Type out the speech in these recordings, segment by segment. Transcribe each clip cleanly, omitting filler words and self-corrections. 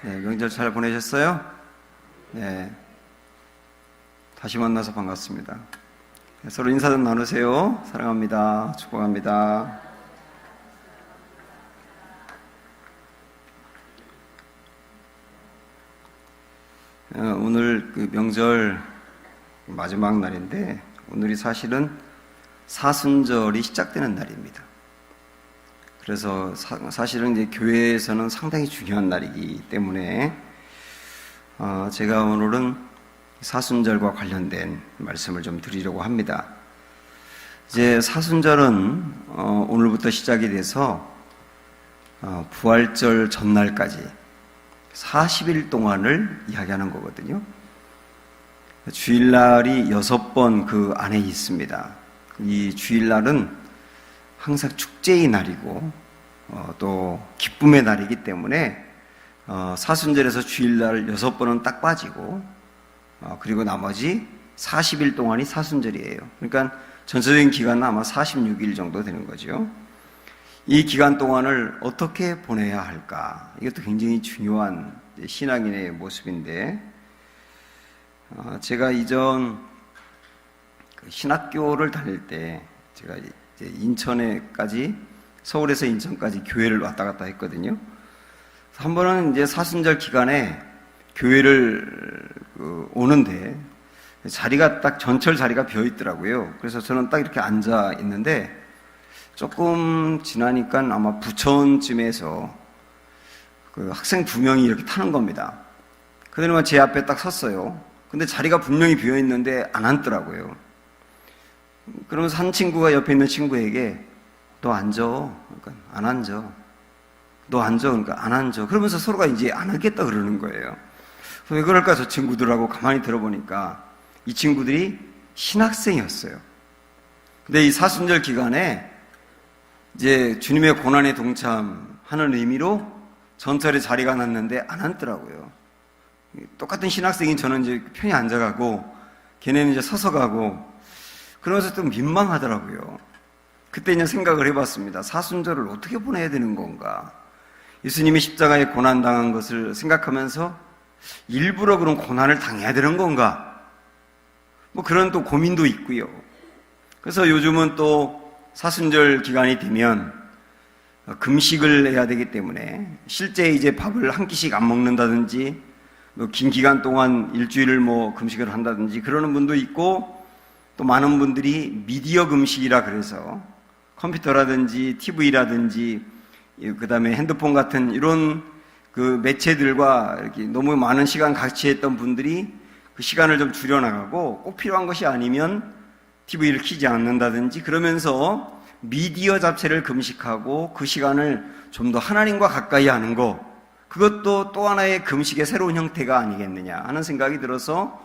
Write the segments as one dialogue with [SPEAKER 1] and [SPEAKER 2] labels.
[SPEAKER 1] 네, 명절 잘 보내셨어요? 네, 다시 만나서 반갑습니다. 네, 서로 인사 좀 나누세요. 사랑합니다. 축복합니다. 오늘 그 명절 마지막 날인데 오늘이 사실은 사순절이 시작되는 날입니다. 그래서 사실은 이제 교회에서는 상당히 중요한 날이기 때문에 제가 오늘은 사순절과 관련된 말씀을 좀 드리려고 합니다. 이제 사순절은 오늘부터 시작이 돼서 부활절 전날까지 40일 동안을 이야기하는 거거든요. 주일날이 6번 그 안에 있습니다. 이 주일날은 항상 축제의 날이고 또 기쁨의 날이기 때문에 사순절에서 주일날 6번은 딱 빠지고 그리고 나머지 40일 동안이 사순절이에요. 그러니까 전체적인 기간은 아마 46일 정도 되는 거죠. 이 기간 동안을 어떻게 보내야 할까? 이것도 굉장히 중요한 신앙인의 모습인데 제가 이전 신학교를 다닐 때 제가 인천에까지 서울에서 인천까지 교회를 왔다 갔다 했거든요. 한 번은 이제 사순절 기간에 교회를 오는데 자리가 딱 전철 자리가 비어 있더라고요. 그래서 저는 딱 이렇게 앉아 있는데 조금 지나니까 아마 부천쯤에서 그 학생 2명이 이렇게 타는 겁니다. 그들은 제 앞에 딱 섰어요. 근데 자리가 분명히 비어 있는데 안 앉더라고요. 그러면서 한 친구가 옆에 있는 친구에게 너 앉아. 그러니까 안 앉아. 너 앉아. 그러니까 안 앉아. 그러면서 서로가 이제 안 하겠다 그러는 거예요. 왜 그럴까 저 친구들하고 가만히 들어보니까 이 친구들이 신학생이었어요. 근데 이 사순절 기간에 이제 주님의 고난에 동참하는 의미로 전철에 자리가 났는데 안 앉더라고요. 똑같은 신학생인 저는 이제 편히 앉아가고 걔네는 이제 서서 가고 그러면서 좀 민망하더라고요. 그때 이제 생각을 해봤습니다. 사순절을 어떻게 보내야 되는 건가? 예수님이 십자가에 고난당한 것을 생각하면서 일부러 그런 고난을 당해야 되는 건가? 뭐 그런 또 고민도 있고요. 그래서 요즘은 또 사순절 기간이 되면 금식을 해야 되기 때문에 실제 이제 밥을 한 끼씩 안 먹는다든지 긴 기간 동안 일주일을 뭐 금식을 한다든지 그러는 분도 있고 또 많은 분들이 미디어 금식이라 그래서 컴퓨터라든지 TV라든지 그 다음에 핸드폰 같은 이런 그 매체들과 이렇게 너무 많은 시간 같이 했던 분들이 그 시간을 좀 줄여나가고 꼭 필요한 것이 아니면 TV를 켜지 않는다든지 그러면서 미디어 자체를 금식하고 그 시간을 좀 더 하나님과 가까이 하는 것 그것도 또 하나의 금식의 새로운 형태가 아니겠느냐 하는 생각이 들어서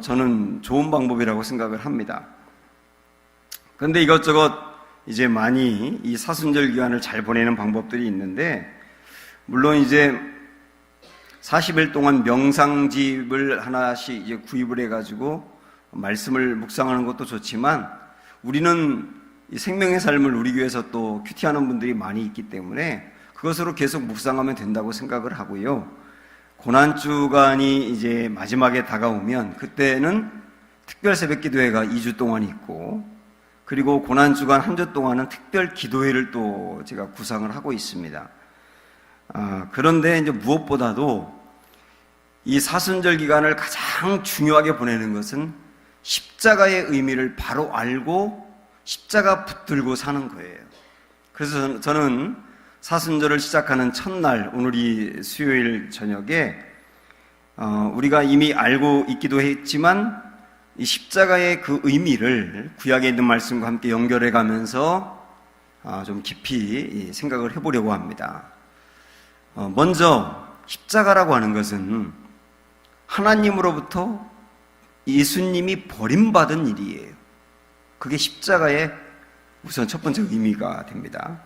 [SPEAKER 1] 저는 좋은 방법이라고 생각을 합니다. 그런데 이것저것 이제 많이 이 사순절 기간을 잘 보내는 방법들이 있는데 물론 이제 40일 동안 명상집을 하나씩 이제 구입을 해가지고 말씀을 묵상하는 것도 좋지만 우리는 이 생명의 삶을 누리기 위해서 또 큐티하는 분들이 많이 있기 때문에 그것으로 계속 묵상하면 된다고 생각을 하고요. 고난주간이 이제 마지막에 다가오면 그때는 특별 새벽 기도회가 2주 동안 있고 그리고 고난주간 한 주 동안은 특별 기도회를 또 제가 구상을 하고 있습니다. 그런데 이제 무엇보다도 이 사순절 기간을 가장 중요하게 보내는 것은 십자가의 의미를 바로 알고 십자가 붙들고 사는 거예요. 그래서 저는 사순절을 시작하는 첫날, 오늘이 수요일 저녁에 우리가 이미 알고 있기도 했지만 이 십자가의 그 의미를 구약에 있는 말씀과 함께 연결해 가면서 좀 깊이 생각을 해보려고 합니다. 먼저 십자가라고 하는 것은 하나님으로부터 예수님이 버림받은 일이에요. 그게 십자가의 우선 첫 번째 의미가 됩니다.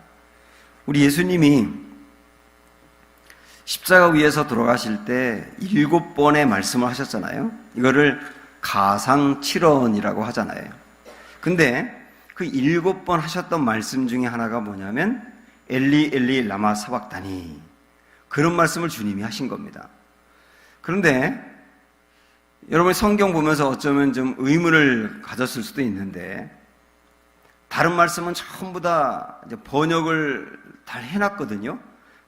[SPEAKER 1] 우리 예수님이 십자가 위에서 돌아가실 때 7번의 말씀을 하셨잖아요. 이거를 가상칠언이라고 하잖아요. 근데 그 7번 하셨던 말씀 중에 하나가 뭐냐면 엘리 엘리 라마 사박다니 그런 말씀을 주님이 하신 겁니다. 그런데 여러분이 성경 보면서 어쩌면 좀 의문을 가졌을 수도 있는데, 다른 말씀은 전부 다 이제 번역을 다 해놨거든요.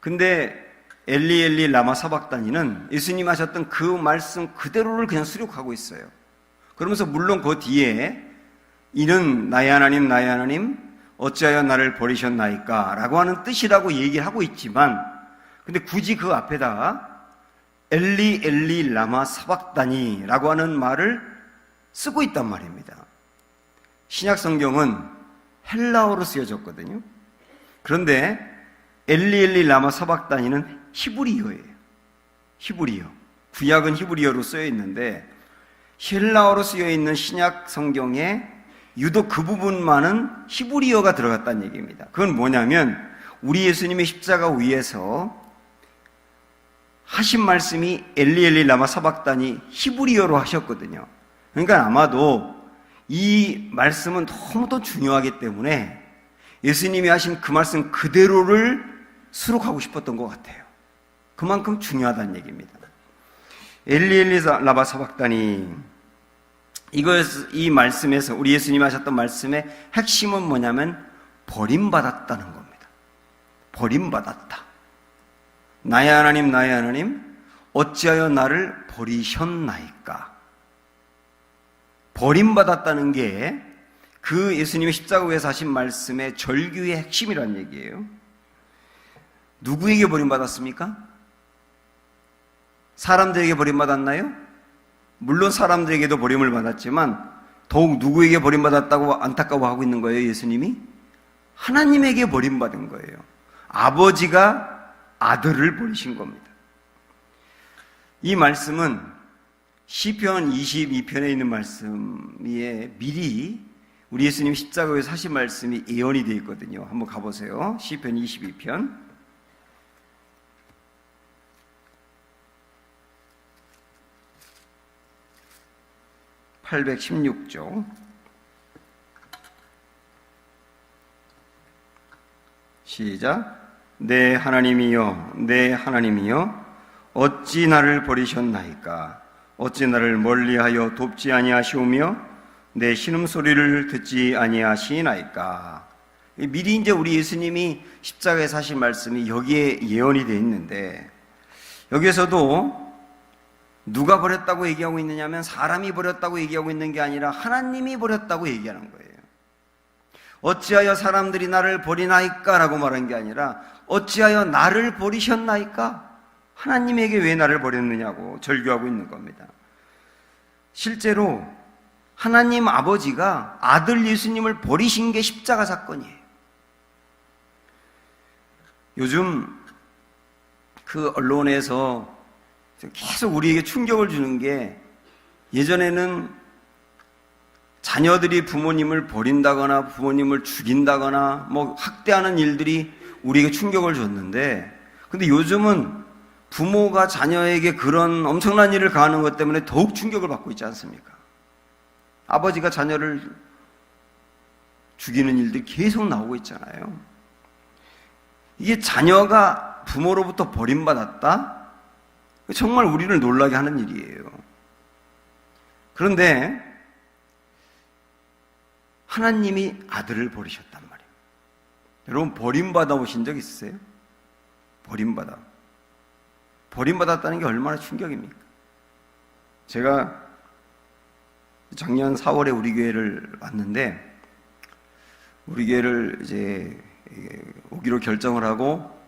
[SPEAKER 1] 근데 엘리 엘리 라마 사박다니는 예수님 하셨던 그 말씀 그대로를 그냥 수록하고 있어요. 그러면서 물론 그 뒤에 이는 나의 하나님 나의 하나님 어찌하여 나를 버리셨나이까 라고 하는 뜻이라고 얘기를 하고 있지만, 근데 굳이 그 앞에다가 엘리 엘리 라마 사박다니 라고 하는 말을 쓰고 있단 말입니다. 신약 성경은 헬라어로 쓰여졌거든요. 그런데 엘리 엘리 라마 사박다니는 히브리어예요. 히브리어. 구약은 히브리어로 쓰여 있는데 헬라어로 쓰여 있는 신약 성경에 유독 그 부분만은 히브리어가 들어갔다는 얘기입니다. 그건 뭐냐면 우리 예수님의 십자가 위에서 하신 말씀이 엘리 엘리 라마 사박다니 히브리어로 하셨거든요. 그러니까 아마도 이 말씀은 너무도 중요하기 때문에 예수님이 하신 그 말씀 그대로를 수록하고 싶었던 것 같아요. 그만큼 중요하다는 얘기입니다. 엘리 엘리 라마 사박다니, 이 말씀에서 우리 예수님이 하셨던 말씀의 핵심은 뭐냐면 버림받았다는 겁니다. 버림받았다. 나의 하나님 나의 하나님 어찌하여 나를 버리셨나이까. 버림받았다는 게 그 예수님의 십자가 위에서 하신 말씀의 절규의 핵심이라는 얘기예요. 누구에게 버림받았습니까? 사람들에게 버림받았나요? 물론 사람들에게도 버림을 받았지만 더욱 누구에게 버림받았다고 안타까워하고 있는 거예요, 예수님이? 하나님에게 버림받은 거예요. 아버지가 아들을 버리신 겁니다. 이 말씀은 시편 22편에 있는 말씀에 미리 우리 예수님 십자가 위에서 하신 말씀이 예언이 되어 있거든요. 한번 가보세요. 시편 22편 816조 시작. 내 하나님이여 내 하나님이여 어찌 나를 버리셨나이까. 어찌 나를 멀리하여 돕지 아니하시오며 내 신음소리를 듣지 아니하시나이까. 미리 이제 우리 예수님이 십자가에서 하신 말씀이 여기에 예언이 되어 있는데, 여기에서도 누가 버렸다고 얘기하고 있느냐면 사람이 버렸다고 얘기하고 있는 게 아니라 하나님이 버렸다고 얘기하는 거예요. 어찌하여 사람들이 나를 버리나이까 라고 말한 게 아니라 어찌하여 나를 버리셨나이까. 하나님에게 왜 나를 버렸느냐고 절규하고 있는 겁니다. 실제로 하나님 아버지가 아들 예수님을 버리신 게 십자가 사건이에요. 요즘 그 언론에서 계속 우리에게 충격을 주는 게, 예전에는 자녀들이 부모님을 버린다거나 부모님을 죽인다거나 뭐 학대하는 일들이 우리에게 충격을 줬는데, 근데 요즘은 부모가 자녀에게 그런 엄청난 일을 가하는 것 때문에 더욱 충격을 받고 있지 않습니까? 아버지가 자녀를 죽이는 일들이 계속 나오고 있잖아요. 이게 자녀가 부모로부터 버림받았다? 정말 우리를 놀라게 하는 일이에요. 그런데 하나님이 아들을 버리셨단 말이에요. 여러분, 버림받아 오신 적 있으세요? 버림받았다는 게 얼마나 충격입니까? 제가 작년 4월에 우리 교회를 왔는데, 우리 교회를 이제 오기로 결정을 하고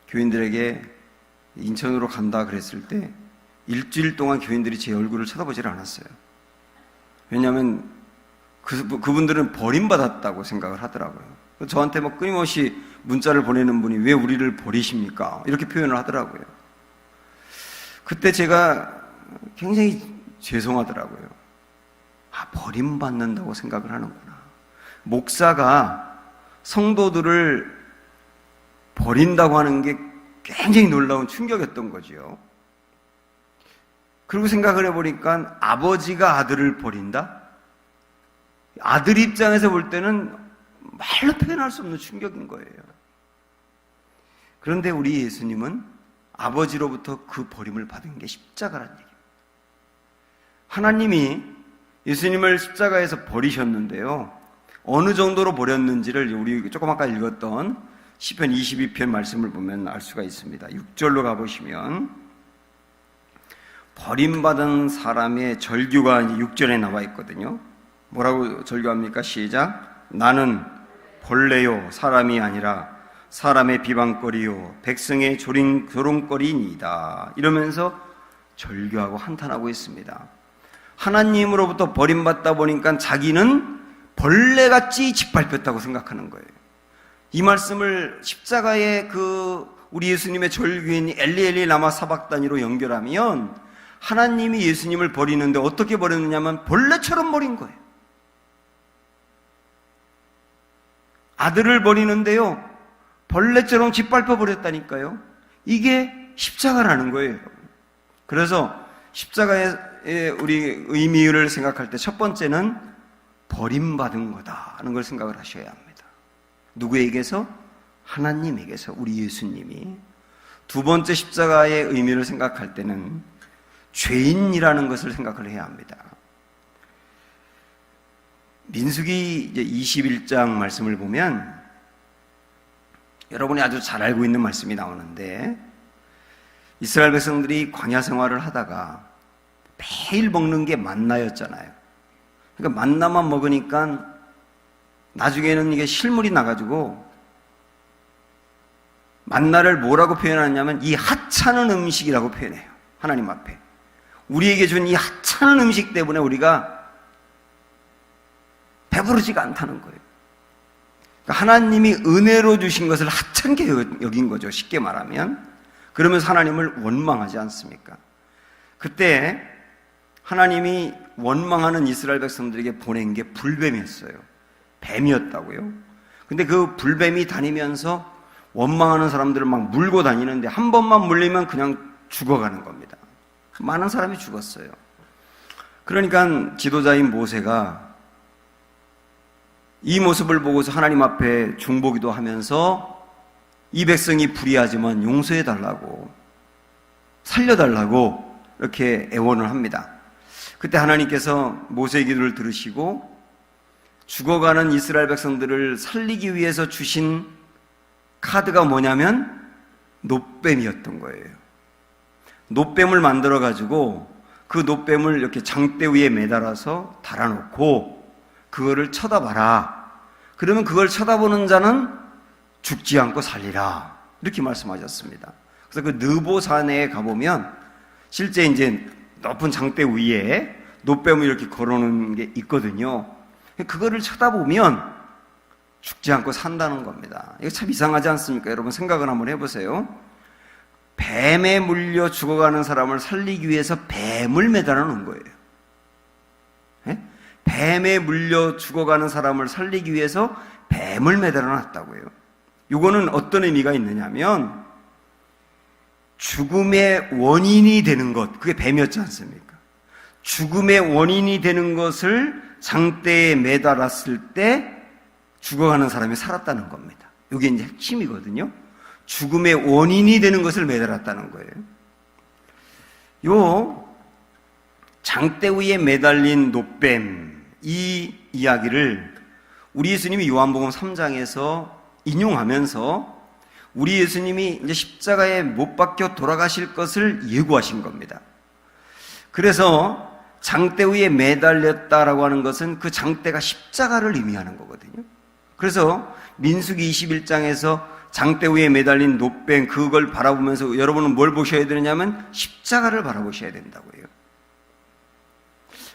[SPEAKER 1] 교인들에게 인천으로 간다 그랬을 때 일주일 동안 교인들이 제 얼굴을 쳐다보질 않았어요. 왜냐하면 그분들은 버림받았다고 생각을 하더라고요. 저한테 막 끊임없이 문자를 보내는 분이 왜 우리를 버리십니까? 이렇게 표현을 하더라고요. 그때 제가 굉장히 죄송하더라고요. 버림받는다고 생각을 하는구나. 목사가 성도들을 버린다고 하는 게 굉장히 놀라운 충격이었던 거죠. 그리고 생각을 해보니까 아버지가 아들을 버린다? 아들 입장에서 볼 때는 말로 표현할 수 없는 충격인 거예요. 그런데 우리 예수님은 아버지로부터 그 버림을 받은 게 십자가라는 얘기입니다. 하나님이 예수님을 십자가에서 버리셨는데요. 어느 정도로 버렸는지를 우리 조금 아까 읽었던 시편 22편 말씀을 보면 알 수가 있습니다. 6절로 가보시면 버림받은 사람의 절규가 6절에 나와 있거든요. 뭐라고 절규합니까? 시작. 나는 본래요 사람이 아니라 사람의 비방거리요 백성의 조롱거리니이다. 이러면서 절규하고 한탄하고 있습니다. 하나님으로부터 버림받다 보니까 자기는 벌레같이 짓밟혔다고 생각하는 거예요. 이 말씀을 십자가의 우리 예수님의 절규인 엘리 엘리 라마 사박다니로 연결하면 하나님이 예수님을 버리는데 어떻게 버렸느냐면 벌레처럼 버린 거예요. 아들을 버리는데요, 벌레처럼 짓밟혀 버렸다니까요. 이게 십자가라는 거예요. 그래서 십자가의 우리 의미를 생각할 때 첫 번째는 버림받은 거다 하는 걸 생각을 하셔야 합니다. 누구에게서? 하나님에게서, 우리 예수님이. 두 번째 십자가의 의미를 생각할 때는 죄인이라는 것을 생각을 해야 합니다. 민수기 21장 말씀을 보면 여러분이 아주 잘 알고 있는 말씀이 나오는데, 이스라엘 백성들이 광야 생활을 하다가 매일 먹는 게 만나였잖아요. 그러니까 만나만 먹으니까 나중에는 이게 실물이 나가지고 만나를 뭐라고 표현하냐면 이 하찮은 음식이라고 표현해요. 하나님 앞에 우리에게 준 이 하찮은 음식 때문에 우리가 배부르지가 않다는 거예요. 그러니까 하나님이 은혜로 주신 것을 하찮게 여긴 거죠. 쉽게 말하면. 그러면서 하나님을 원망하지 않습니까? 그때 하나님이 원망하는 이스라엘 백성들에게 보낸 게 불뱀이었어요. 뱀이었다고요. 근데 그 불뱀이 다니면서 원망하는 사람들을 막 물고 다니는데 한 번만 물리면 그냥 죽어가는 겁니다. 많은 사람이 죽었어요. 그러니까 지도자인 모세가 이 모습을 보고서 하나님 앞에 중보기도 하면서 이 백성이 불의하지만 용서해달라고, 살려달라고 이렇게 애원을 합니다. 그때 하나님께서 모세의 기도를 들으시고 죽어가는 이스라엘 백성들을 살리기 위해서 주신 카드가 뭐냐면 놋뱀이었던 거예요. 놋뱀을 만들어가지고 그 놋뱀을 이렇게 장대 위에 매달아서 달아놓고 그거를 쳐다봐라. 그러면 그걸 쳐다보는 자는 죽지 않고 살리라. 이렇게 말씀하셨습니다. 그래서 그 느보산에 가보면 실제 이제 높은 장대 위에 놋뱀을 이렇게 걸어놓은 게 있거든요. 그거를 쳐다보면 죽지 않고 산다는 겁니다. 이거 참 이상하지 않습니까? 여러분 생각을 한번 해보세요. 뱀에 물려 죽어가는 사람을 살리기 위해서 뱀을 매달아 놓은 거예요. 네? 뱀에 물려 죽어가는 사람을 살리기 위해서 뱀을 매달아 놨다고요. 이거는 어떤 의미가 있느냐면 죽음의 원인이 되는 것, 그게 뱀이었지 않습니까? 죽음의 원인이 되는 것을 장대에 매달았을 때 죽어가는 사람이 살았다는 겁니다. 이게 이제 핵심이거든요. 죽음의 원인이 되는 것을 매달았다는 거예요. 요 장대 위에 매달린 놋뱀, 이 이야기를 우리 예수님이 요한복음 3장에서 인용하면서 우리 예수님이 이제 십자가에 못 박혀 돌아가실 것을 예고하신 겁니다. 그래서 장대 위에 매달렸다라고 하는 것은 그 장대가 십자가를 의미하는 거거든요. 그래서 민수기 21장에서 장대 위에 매달린 놋뱀, 그걸 바라보면서 여러분은 뭘 보셔야 되느냐면 십자가를 바라보셔야 된다고 해요.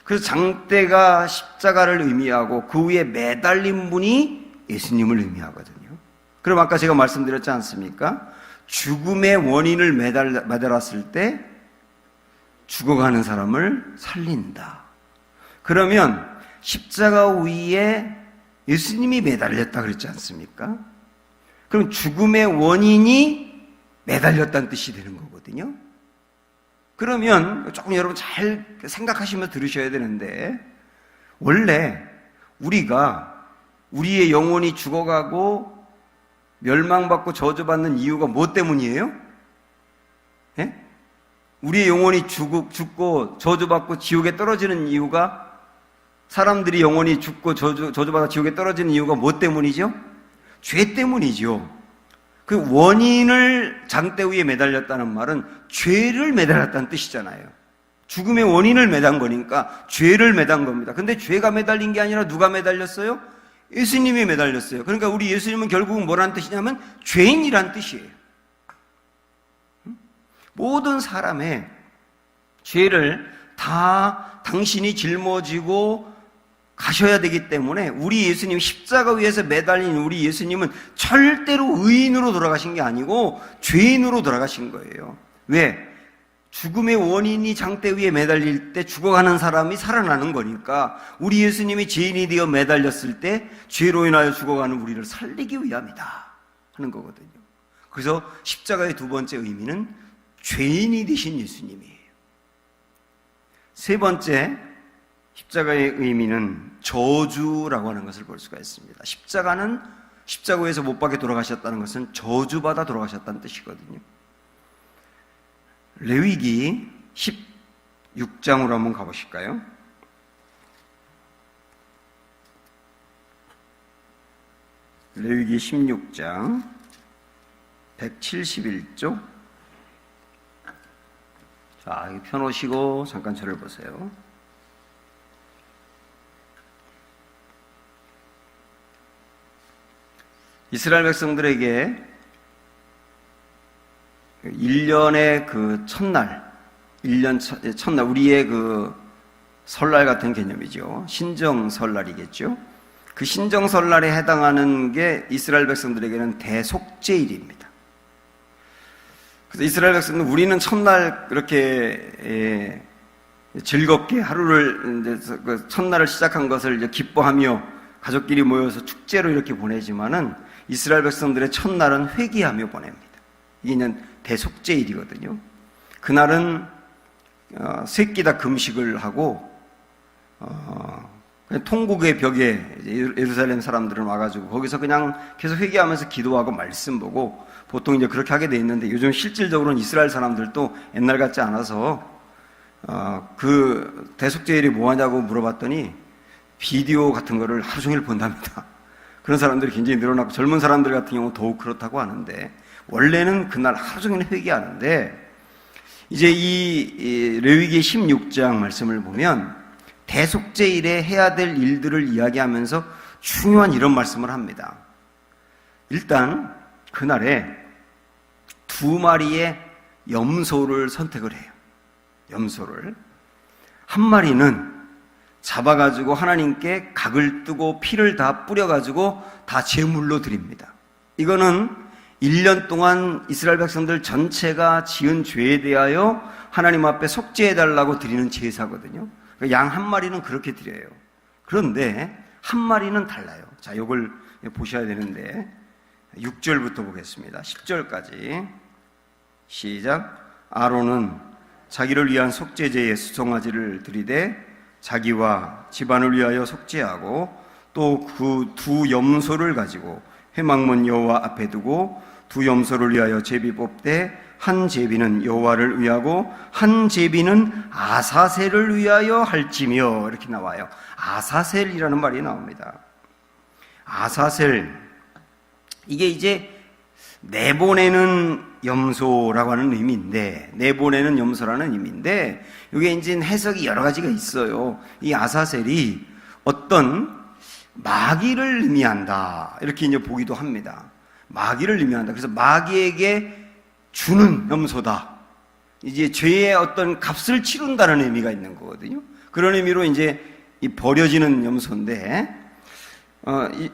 [SPEAKER 1] 그래서 장대가 십자가를 의미하고 그 위에 매달린 분이 예수님을 의미하거든요. 그럼 아까 제가 말씀드렸지 않습니까? 죽음의 원인을 매달았을 때 죽어가는 사람을 살린다. 그러면 십자가 위에 예수님이 매달렸다 그랬지 않습니까? 그럼 죽음의 원인이 매달렸다는 뜻이 되는 거거든요. 그러면 조금 여러분 잘 생각하시면서 들으셔야 되는데, 원래 우리가 우리의 영혼이 죽어가고 멸망받고 저주받는 이유가 뭐 때문이에요? 예? 우리의 영혼이 죽고 저주받고 지옥에 떨어지는 이유가, 사람들이 영혼이 죽고 저주받아 지옥에 떨어지는 이유가 뭐 때문이죠? 죄 때문이죠. 그 원인을 장대 위에 매달렸다는 말은 죄를 매달렸다는 뜻이잖아요. 죽음의 원인을 매단 거니까 죄를 매단 겁니다. 근데 죄가 매달린 게 아니라 누가 매달렸어요? 예수님이 매달렸어요. 그러니까 우리 예수님은 결국은 뭐라는 뜻이냐면 죄인이란 뜻이에요. 모든 사람의 죄를 다 당신이 짊어지고 가셔야 되기 때문에 우리 예수님, 십자가 위에서 매달린 우리 예수님은 절대로 의인으로 돌아가신 게 아니고 죄인으로 돌아가신 거예요. 왜? 죽음의 원인이 장대 위에 매달릴 때 죽어가는 사람이 살아나는 거니까 우리 예수님이 죄인이 되어 매달렸을 때 죄로 인하여 죽어가는 우리를 살리기 위함이다 하는 거거든요. 그래서 십자가의 두 번째 의미는 죄인이 되신 예수님이에요. 세 번째 십자가의 의미는 저주라고 하는 것을 볼 수가 있습니다. 십자가 위에서 못 박혀 돌아가셨다는 것은 저주받아 돌아가셨다는 뜻이거든요. 레위기 16장으로 한번 가보실까요? 레위기 16장 171쪽. 자, 펴놓으시고 잠깐 저를 보세요. 이스라엘 백성들에게 1년의 그 첫날, 1년 첫날, 우리의 그 설날 같은 개념이죠. 신정 설날이겠죠. 그 신정 설날에 해당하는 게 이스라엘 백성들에게는 대속죄일입니다. 그래서 이스라엘 백성은 우리는 첫날 그렇게 즐겁게 하루를, 그 첫날을 시작한 것을 이제 기뻐하며 가족끼리 모여서 축제로 이렇게 보내지만은 이스라엘 백성들의 첫날은 회개하며 보냅니다. 이는 대속죄일이거든요. 그날은 세 끼 다 금식을 하고 그냥 통곡의 벽에 예루살렘 사람들은 와가지고 거기서 그냥 계속 회개하면서 기도하고 말씀 보고 보통 이제 그렇게 하게 돼 있는데 요즘 실질적으로는 이스라엘 사람들도 옛날 같지 않아서 그 대속죄일이 뭐하냐고 물어봤더니 비디오 같은 거를 하루 종일 본답니다. 그런 사람들이 굉장히 늘어났고 젊은 사람들 같은 경우 더욱 그렇다고 하는데 원래는 그날 하루 종일 회개하는데 이제 이 레위기 16장 말씀을 보면 대속죄일에 해야 될 일들을 이야기하면서 중요한 이런 말씀을 합니다. 일단 그날에 2마리의 염소를 선택을 해요. 염소를. 한 마리는 잡아가지고 하나님께 각을 뜨고 피를 다 뿌려가지고 다 제물로 드립니다. 이거는 1년 동안 이스라엘 백성들 전체가 지은 죄에 대하여 하나님 앞에 속죄해달라고 드리는 제사거든요. 양 한 마리는 그렇게 드려요. 그런데 한 마리는 달라요. 자, 이걸 보셔야 되는데 6절부터 보겠습니다. 10절까지 시작. 아론은 자기를 위한 속죄제의 수송아지를 드리되 자기와 집안을 위하여 속죄하고 또 그 두 염소를 가지고 회막문 여호와 앞에 두고 두 염소를 위하여 제비 뽑되 한 제비는 여호와를 위하고 한 제비는 아사셀을 위하여 할지며 이렇게 나와요. 아사셀이라는 말이 나옵니다. 아사셀, 이게 이제 내보내는 염소라고 하는 의미인데, 내보내는 염소라는 의미인데, 이게 이제 해석이 여러 가지가 있어요. 이 아사셀이 어떤 마귀를 의미한다, 이렇게 이제 보기도 합니다. 마귀를 의미한다. 그래서 마귀에게 주는 염소다. 이제 죄의 어떤 값을 치른다는 의미가 있는 거거든요. 그런 의미로 이제 이 버려지는 염소인데,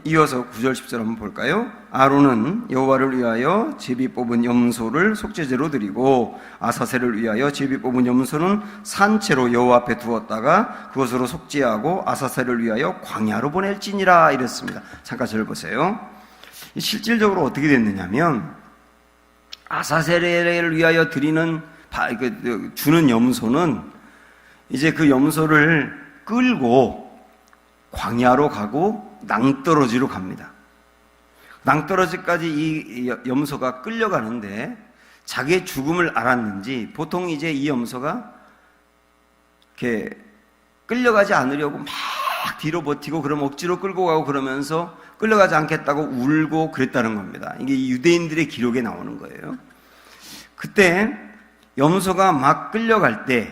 [SPEAKER 1] 이어서 9절 10절 한번 볼까요? 아론은 여호와를 위하여 제비 뽑은 염소를 속죄제로 드리고 아사셀을 위하여 제비 뽑은 염소는 산채로 여호와 앞에 두었다가 그것으로 속죄하고 아사셀을 위하여 광야로 보낼지니라 이랬습니다. 잠깐 저를 보세요. 실질적으로 어떻게 됐느냐면 아사셀을 위하여 드리는 주는 염소는 이제 그 염소를 끌고 광야로 가고 낭떠러지로 갑니다. 낭떠러지까지 이 염소가 끌려가는데 자기의 죽음을 알았는지 보통 이제 이 염소가 이렇게 끌려가지 않으려고 막 뒤로 버티고 그럼 억지로 끌고 가고 그러면서 끌려가지 않겠다고 울고 그랬다는 겁니다. 이게 유대인들의 기록에 나오는 거예요. 그때 염소가 막 끌려갈 때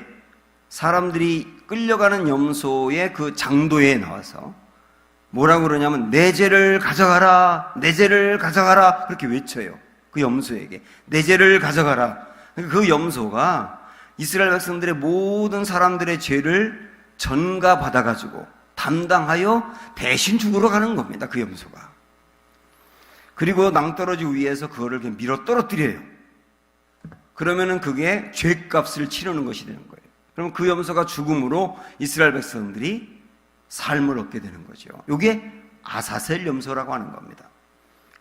[SPEAKER 1] 사람들이 끌려가는 염소의 그 장도에 나와서 뭐라고 그러냐면 내 죄를 가져가라, 내 죄를 가져가라 그렇게 외쳐요. 그 염소에게 내 죄를 가져가라. 그 염소가 이스라엘 백성들의 모든 사람들의 죄를 전가받아가지고 담당하여 대신 죽으러 가는 겁니다. 그 염소가. 그리고 낭떠러지 위에서 그거를 밀어 떨어뜨려요. 그러면은 그게 죄값을 치르는 것이 되는 거예요. 그럼 그 염소가 죽음으로 이스라엘 백성들이 삶을 얻게 되는 거죠. 이게 아사셀 염소라고 하는 겁니다.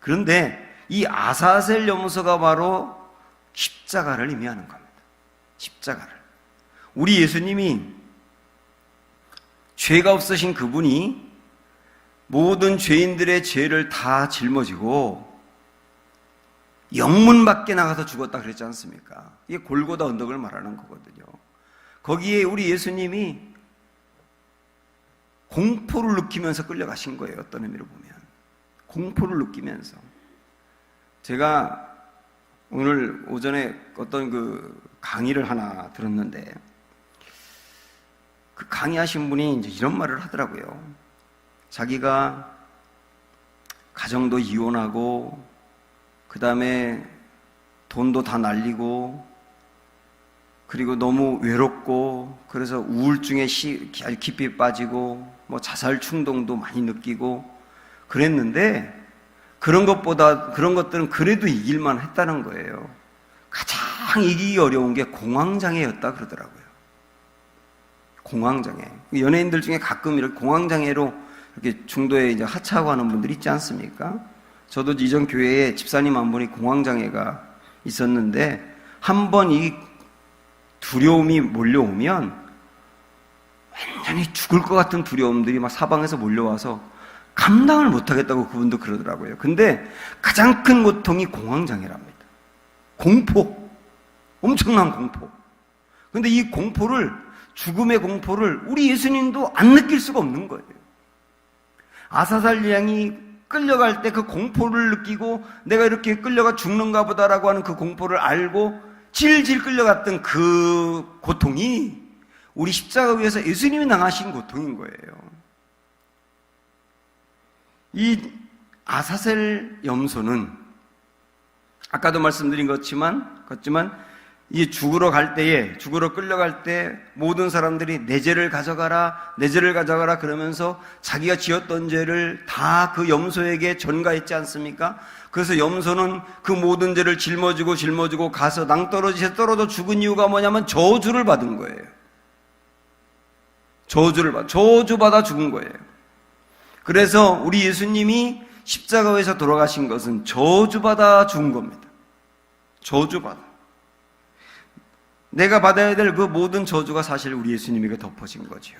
[SPEAKER 1] 그런데 이 아사셀 염소가 바로 십자가를 의미하는 겁니다. 십자가를. 우리 예수님이 죄가 없으신 그분이 모든 죄인들의 죄를 다 짊어지고 영문 밖에 나가서 죽었다 그랬지 않습니까? 이게 골고다 언덕을 말하는 거거든요. 거기에 우리 예수님이 공포를 느끼면서 끌려가신 거예요. 어떤 의미로 보면 공포를 느끼면서. 제가 오늘 오전에 어떤 그 강의를 하나 들었는데 그 강의하신 분이 이제 이런 말을 하더라고요. 자기가 가정도 이혼하고 그 다음에 돈도 다 날리고 그리고 너무 외롭고 그래서 우울증에 아주 깊이 빠지고 뭐 자살 충동도 많이 느끼고 그랬는데 그런 것들은 그래도 이길만 했다는 거예요. 가장 이기기 어려운 게 공황장애였다 그러더라고요. 공황장애. 연예인들 중에 가끔 이렇게 공황장애로 이렇게 중도에 이제 하차하고 하는 분들이 있지 않습니까? 저도 이전 교회에 집사님 한 분이 공황장애가 있었는데 한 번 이 두려움이 몰려오면 완전히 죽을 것 같은 두려움들이 막 사방에서 몰려와서 감당을 못하겠다고 그분도 그러더라고요. 근데 가장 큰 고통이 공황장애랍니다. 공포. 엄청난 공포. 근데 이 공포를, 죽음의 공포를 우리 예수님도 안 느낄 수가 없는 거예요. 아사살 양이 끌려갈 때 그 공포를 느끼고 내가 이렇게 끌려가 죽는가 보다라고 하는 그 공포를 알고 질질 끌려갔던 그 고통이 우리 십자가 위에서 예수님이 당하신 고통인 거예요. 이 아사셀 염소는 아까도 말씀드린 것지만 이 죽으러 끌려갈 때 모든 사람들이 내 죄를 가져가라, 내 죄를 가져가라 그러면서 자기가 지었던 죄를 다 그 염소에게 전가했지 않습니까? 그래서 염소는 그 모든 죄를 짊어지고 가서 낭떠러지에 떨어져 죽은 이유가 뭐냐면 저주를 받은 거예요. 저주받아 죽은 거예요. 그래서 우리 예수님이 십자가에서 돌아가신 것은 저주받아 죽은 겁니다. 저주받아. 내가 받아야 될 그 모든 저주가 사실 우리 예수님에게 덮어진 거지요.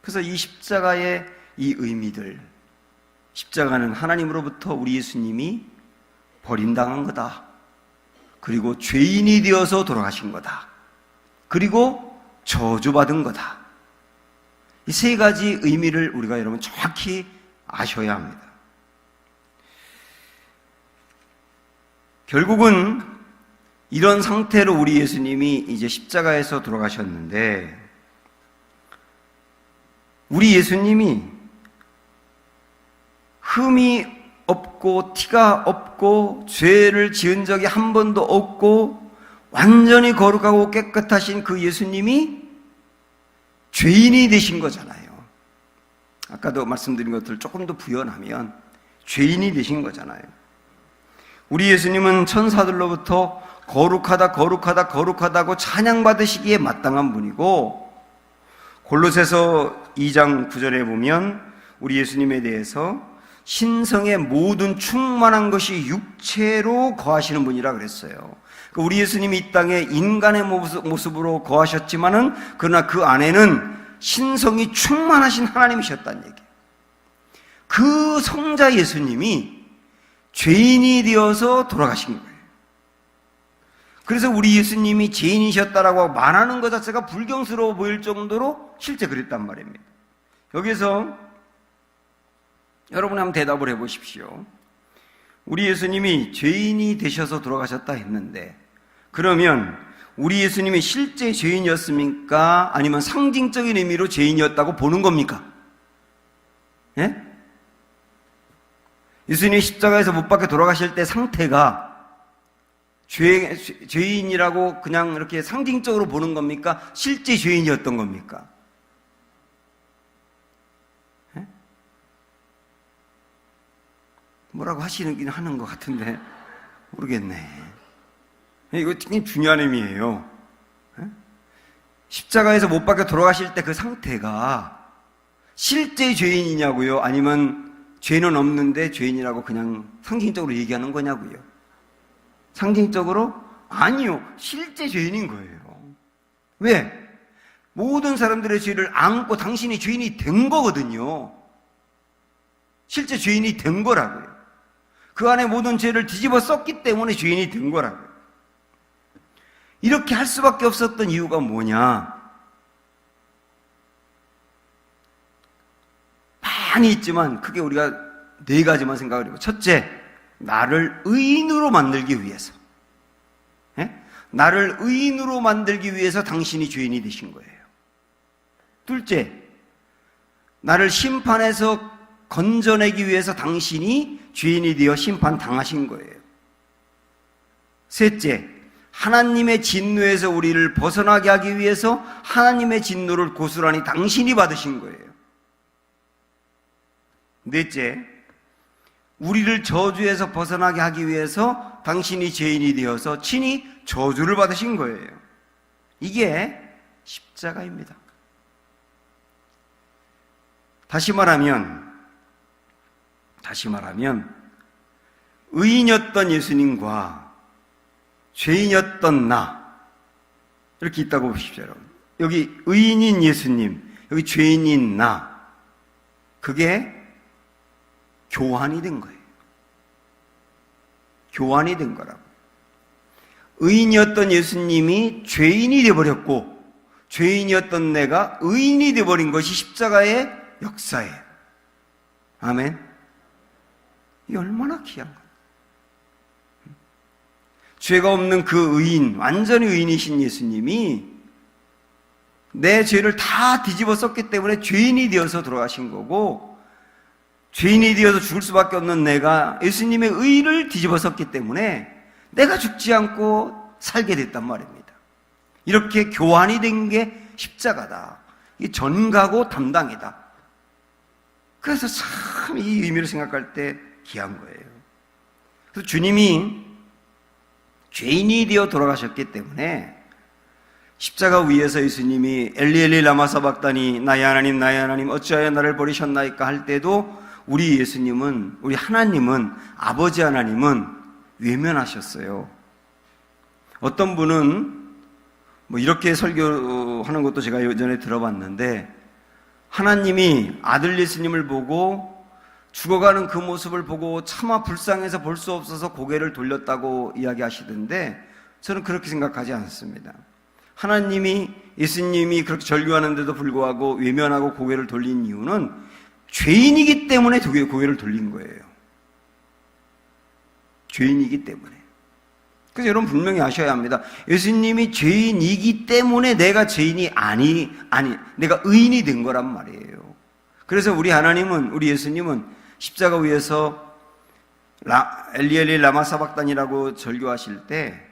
[SPEAKER 1] 그래서 이 십자가의 이 의미들, 십자가는 하나님으로부터 우리 예수님이 버림당한 거다. 그리고 죄인이 되어서 돌아가신 거다. 그리고 저주받은 거다. 이 세 가지 의미를 우리가 여러분 정확히 아셔야 합니다. 결국은 이런 상태로 우리 예수님이 이제 십자가에서 돌아가셨는데 우리 예수님이 흠이 없고 티가 없고 죄를 지은 적이 한 번도 없고 완전히 거룩하고 깨끗하신 그 예수님이 죄인이 되신 거잖아요. 아까도 말씀드린 것들 조금 더 부연하면 죄인이 되신 거잖아요. 우리 예수님은 천사들로부터 거룩하다고 찬양받으시기에 마땅한 분이고 골로새서 2장 9절에 보면 우리 예수님에 대해서 신성의 모든 충만한 것이 육체로 거하시는 분이라 그랬어요. 우리 예수님이 이 땅에 인간의 모습으로 거하셨지만은 그러나 그 안에는 신성이 충만하신 하나님이셨다는 얘기예요. 그 성자 예수님이 죄인이 되어서 돌아가신 거예요. 그래서 우리 예수님이 죄인이셨다라고 말하는 것 자체가 불경스러워 보일 정도로 실제 그랬단 말입니다. 여기서 여러분이 한번 대답을 해보십시오. 우리 예수님이 죄인이 되셔서 돌아가셨다 했는데, 그러면 우리 예수님이 실제 죄인이었습니까? 아니면 상징적인 의미로 죄인이었다고 보는 겁니까? 예? 예수님이 십자가에서 못 박혀 돌아가실 때 상태가 죄인이라고 그냥 이렇게 상징적으로 보는 겁니까? 실제 죄인이었던 겁니까? 예? 뭐라고 하시긴 하는 것 같은데 모르겠네. 이거 굉장히 중요한 의미예요. 예? 십자가에서 못 박혀 돌아가실 때 그 상태가 실제 죄인이냐고요? 아니면 죄는 없는데 죄인이라고 그냥 상징적으로 얘기하는 거냐고요? 상징적으로? 아니요. 실제 죄인인 거예요. 왜? 모든 사람들의 죄를 안고 당신이 죄인이 된 거거든요. 실제 죄인이 된 거라고요. 그 안에 모든 죄를 뒤집어 썼기 때문에 죄인이 된 거라고요. 이렇게 할 수밖에 없었던 이유가 뭐냐? 많이 있지만 크게 우리가 4가지만 생각을 해보고, 첫째, 나를 의인으로 만들기 위해서. 예? 나를 의인으로 만들기 위해서 당신이 죄인이 되신 거예요. 둘째, 나를 심판에서 건져내기 위해서 당신이 죄인이 되어 심판당하신 거예요. 셋째, 하나님의 진노에서 우리를 벗어나게 하기 위해서 하나님의 진노를 고스란히 당신이 받으신 거예요. 넷째, 우리를 저주에서 벗어나게 하기 위해서 당신이 죄인이 되어서 친히 저주를 받으신 거예요. 이게 십자가입니다. 다시 말하면 의인이었던 예수님과 죄인이었던 나, 이렇게 있다고 보십시오, 여러분. 여기 의인인 예수님, 여기 죄인인 나, 그게 교환이 된 거예요. 교환이 된 거라고. 의인이었던 예수님이 죄인이 되어버렸고, 죄인이었던 내가 의인이 되어버린 것이 십자가의 역사예요. 아멘. 이게 얼마나 귀한 거예요. 죄가 없는 그 의인, 완전히 의인이신 예수님이 내 죄를 다 뒤집어 썼기 때문에 죄인이 되어서 돌아가신 거고, 죄인이 되어서 죽을 수밖에 없는 내가 예수님의 의를 뒤집어 썼기 때문에 내가 죽지 않고 살게 됐단 말입니다. 이렇게 교환이 된 게 십자가다. 이게 전가고 담당이다. 그래서 참 이 의미를 생각할 때 귀한 거예요. 그래서 주님이 죄인이 되어 돌아가셨기 때문에 십자가 위에서 예수님이 엘리 엘리 라마 사박다니 나의 하나님 어찌하여 나를 버리셨나이까 할 때도 우리 예수님은, 우리 하나님은, 아버지 하나님은 외면하셨어요. 어떤 분은 이렇게 설교하는 것도 제가 예전에 들어봤는데, 하나님이 아들 예수님을 보고 죽어가는 그 모습을 보고 차마 불쌍해서 볼 수 없어서 고개를 돌렸다고 이야기하시던데, 저는 그렇게 생각하지 않습니다. 하나님이 예수님이 그렇게 절규하는데도 불구하고 외면하고 고개를 돌린 이유는 죄인이기 때문에 고개를 돌린 거예요. 죄인이기 때문에. 그래서 여러분 분명히 아셔야 합니다. 예수님이 죄인이기 때문에 내가 죄인이 내가 의인이 된 거란 말이에요. 그래서 우리 하나님은, 우리 예수님은 십자가 위에서 엘리 엘리 라마 사박단이라고 절규하실 때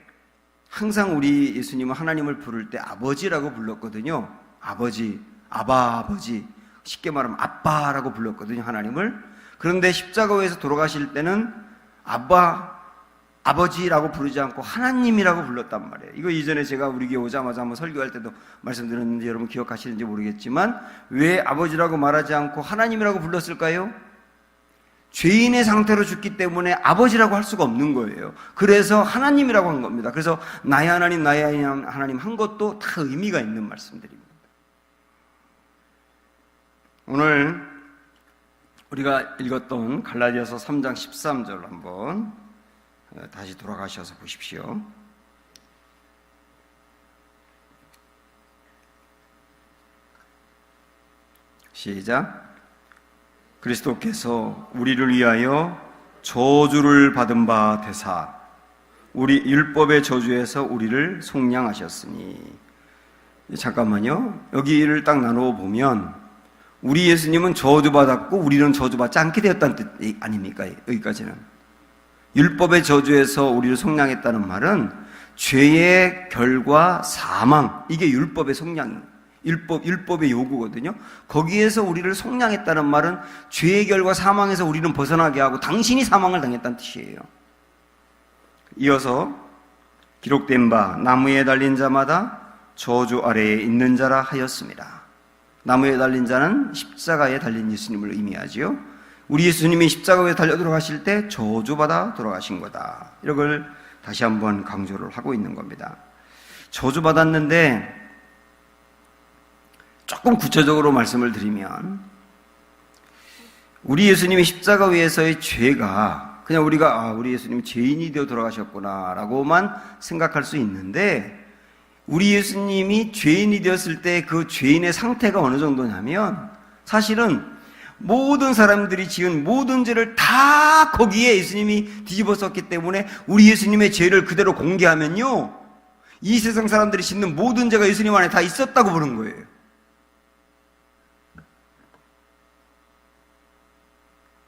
[SPEAKER 1] 항상 우리 예수님은 하나님을 부를 때 아버지라고 불렀거든요. 아버지, 아버지. 쉽게 말하면 아빠라고 불렀거든요, 하나님을. 그런데 십자가 위에서 돌아가실 때는 아버지라고 부르지 않고 하나님이라고 불렀단 말이에요. 이거 이전에 제가 우리 교회 오자마자 한번 설교할 때도 말씀드렸는데 여러분 기억하시는지 모르겠지만, 왜 아버지라고 말하지 않고 하나님이라고 불렀을까요? 죄인의 상태로 죽기 때문에 아버지라고 할 수가 없는 거예요. 그래서 하나님이라고 한 겁니다. 그래서 나의 하나님 한 것도 다 의미가 있는 말씀들입니다. 오늘 우리가 읽었던 갈라디아서 3장 13절 한번 다시 돌아가셔서 보십시오. 시작. 그리스도께서 우리를 위하여 저주를 받은 바 되사 우리 율법의 저주에서 우리를 속량하셨으니. 잠깐만요. 여기를 딱 나누어 보면 우리 예수님은 저주받았고 우리는 저주받지 않게 되었다는 뜻 아닙니까? 여기까지는. 율법의 저주에서 우리를 속량했다는 말은 죄의 결과 사망, 이게 율법의 속량, 율법의 요구거든요. 거기에서 우리를 속량했다는 말은 죄의 결과 사망에서 우리는 벗어나게 하고 당신이 사망을 당했다는 뜻이에요. 이어서 기록된 바 나무에 달린 자마다 저주 아래에 있는 자라 하였습니다. 나무에 달린 자는 십자가에 달린 예수님을 의미하지요. 우리 예수님이 십자가에 달려 돌아가실 때 저주받아 돌아가신 거다. 이걸 다시 한번 강조를 하고 있는 겁니다. 저주받았는데 조금 구체적으로 말씀을 드리면 우리 예수님이 십자가 위에서의 죄가 그냥 우리가 우리 예수님이 죄인이 되어 돌아가셨구나 라고만 생각할 수 있는데 우리 예수님이 죄인이 되었을 때 그 죄인의 상태가 어느 정도냐면 사실은 모든 사람들이 지은 모든 죄를 다 거기에 예수님이 뒤집어 썼기 때문에 우리 예수님의 죄를 그대로 공개하면요 이 세상 사람들이 짓는 모든 죄가 예수님 안에 다 있었다고 보는 거예요.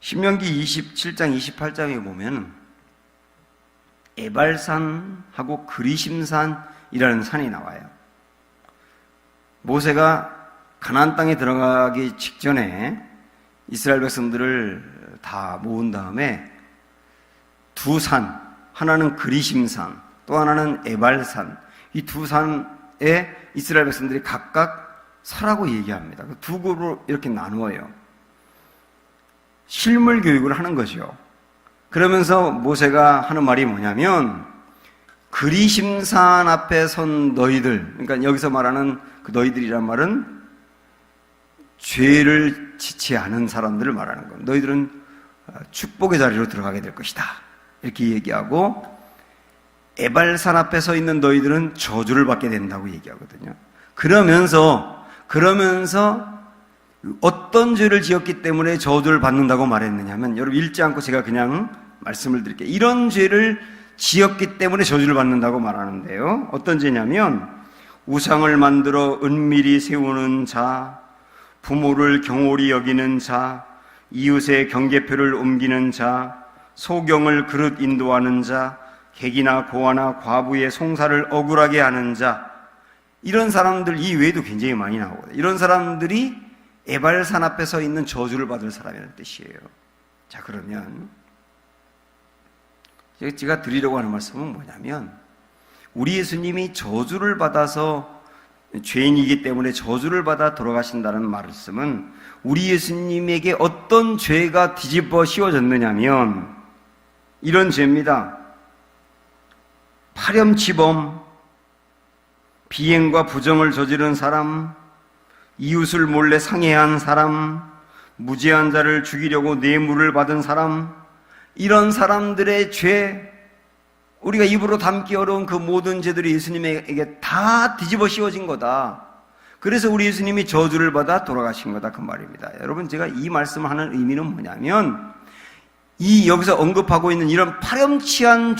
[SPEAKER 1] 신명기 27장 28장에 보면 에발산하고 그리심산이라는 산이 나와요. 모세가 가나안 땅에 들어가기 직전에 이스라엘 백성들을 다 모은 다음에 두 산, 하나는 그리심산, 또 하나는 에발산, 이 두 산에 이스라엘 백성들이 각각 서라고 얘기합니다. 두 그룹으로 이렇게 나누어요. 실물 교육을 하는 거죠. 그러면서 모세가 하는 말이 뭐냐면 그리심산 앞에 선 너희들, 그러니까 여기서 말하는 그 너희들이란 말은 죄를 지지 않은 사람들을 말하는 겁니다. 너희들은 축복의 자리로 들어가게 될 것이다. 이렇게 얘기하고 에발산 앞에 서 있는 너희들은 저주를 받게 된다고 얘기하거든요. 그러면서 어떤 죄를 지었기 때문에 저주를 받는다고 말했느냐면 여러분 읽지 않고 제가 그냥 말씀을 드릴게요. 이런 죄를 지었기 때문에 저주를 받는다고 말하는데요. 어떤 죄냐면 우상을 만들어 은밀히 세우는 자, 부모를 경홀히 여기는 자, 이웃의 경계표를 옮기는 자, 소경을 그릇 인도하는 자, 객이나 고아나 과부의 송사를 억울하게 하는 자, 이런 사람들 이외에도 굉장히 많이 나오거든요. 이런 사람들이 에발산 앞에 서 있는 저주를 받을 사람이라는 뜻이에요. 자, 그러면 제가 드리려고 하는 말씀은 뭐냐면 우리 예수님이 저주를 받아서 죄인이기 때문에 저주를 받아 돌아가신다는 말씀은 우리 예수님에게 어떤 죄가 뒤집어 씌워졌느냐면 이런 죄입니다. 파렴치범, 비행과 부정을 저지른 사람, 이웃을 몰래 상해한 사람, 무죄한 자를 죽이려고 뇌물을 받은 사람, 이런 사람들의 죄, 우리가 입으로 담기 어려운 그 모든 죄들이 예수님에게 다 뒤집어 씌워진 거다. 그래서 우리 예수님이 저주를 받아 돌아가신 거다 그 말입니다. 여러분, 제가 이 말씀을 하는 의미는 뭐냐면 이 여기서 언급하고 있는 이런 파렴치한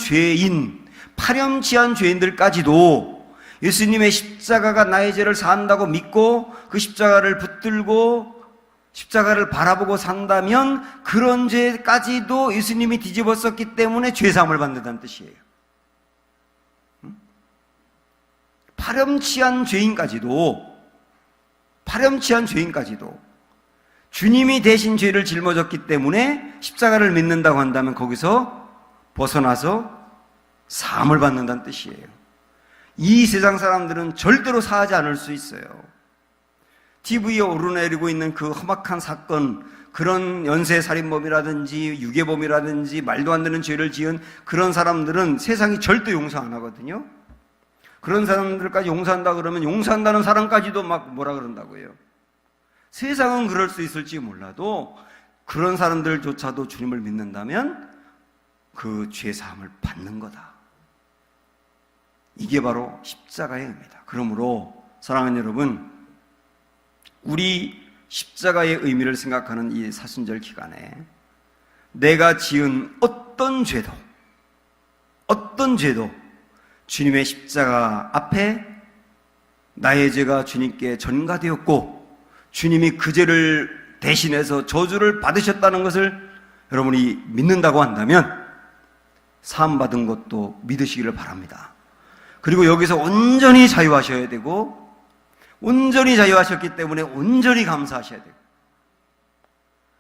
[SPEAKER 1] 죄인들까지도 예수님의 십자가가 나의 죄를 사한다고 믿고 그 십자가를 붙들고 십자가를 바라보고 산다면 그런 죄까지도 예수님이 뒤집었었기 때문에 죄사함을 받는다는 뜻이에요. 파렴치한 죄인까지도 주님이 대신 죄를 짊어졌기 때문에 십자가를 믿는다고 한다면 거기서 벗어나서 사함을 받는다는 뜻이에요. 이 세상 사람들은 절대로 사하지 않을 수 있어요. TV에 오르내리고 있는 그 험악한 사건, 그런 연쇄살인범이라든지 유괴범이라든지 말도 안 되는 죄를 지은 그런 사람들은 세상이 절대 용서 안 하거든요. 그런 사람들까지 용서한다 그러면 용서한다는 사람까지도 막 뭐라 그런다고요. 세상은 그럴 수 있을지 몰라도 그런 사람들조차도 주님을 믿는다면 그 죄사함을 받는 거다. 이게 바로 십자가의 의미다. 그러므로 사랑하는 여러분, 우리 십자가의 의미를 생각하는 이 사순절 기간에 내가 지은 어떤 죄도 주님의 십자가 앞에 나의 죄가 주님께 전가되었고 주님이 그 죄를 대신해서 저주를 받으셨다는 것을 여러분이 믿는다고 한다면 사함받은 것도 믿으시기를 바랍니다. 그리고 여기서 온전히 자유하셔야 되고, 온전히 자유하셨기 때문에 온전히 감사하셔야 되고,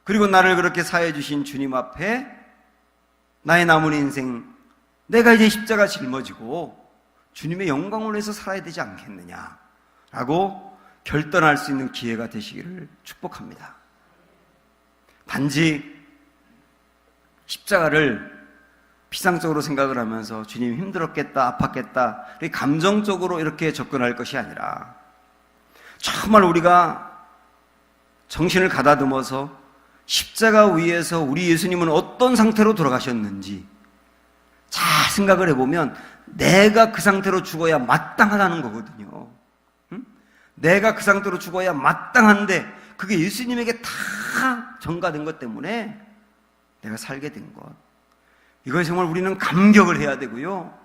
[SPEAKER 1] 그리고 나를 그렇게 사해 주신 주님 앞에 나의 남은 인생 내가 이제 십자가 짊어지고 주님의 영광을 위해서 살아야 되지 않겠느냐라고 결단할 수 있는 기회가 되시기를 축복합니다. 단지 십자가를 피상적으로 생각을 하면서 주님 힘들었겠다, 아팠겠다, 이렇게 감정적으로 이렇게 접근할 것이 아니라 정말 우리가 정신을 가다듬어서 십자가 위에서 우리 예수님은 어떤 상태로 돌아가셨는지 잘 생각을 해보면 내가 그 상태로 죽어야 마땅하다는 거거든요. 내가 그 상태로 죽어야 마땅한데 그게 예수님에게 다 전가된 것 때문에 내가 살게 된 것. 이거에 정말 우리는 감격을 해야 되고요.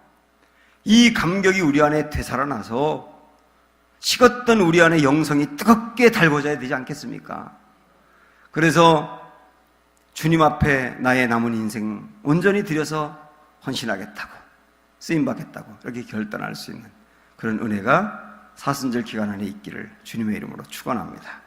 [SPEAKER 1] 이 감격이 우리 안에 되살아나서 식었던 우리 안에 영성이 뜨겁게 달궈져야 되지 않겠습니까? 그래서 주님 앞에 나의 남은 인생 온전히 들여서 헌신하겠다고, 쓰임받겠다고 이렇게 결단할 수 있는 그런 은혜가 사순절 기간 안에 있기를 주님의 이름으로 축원합니다.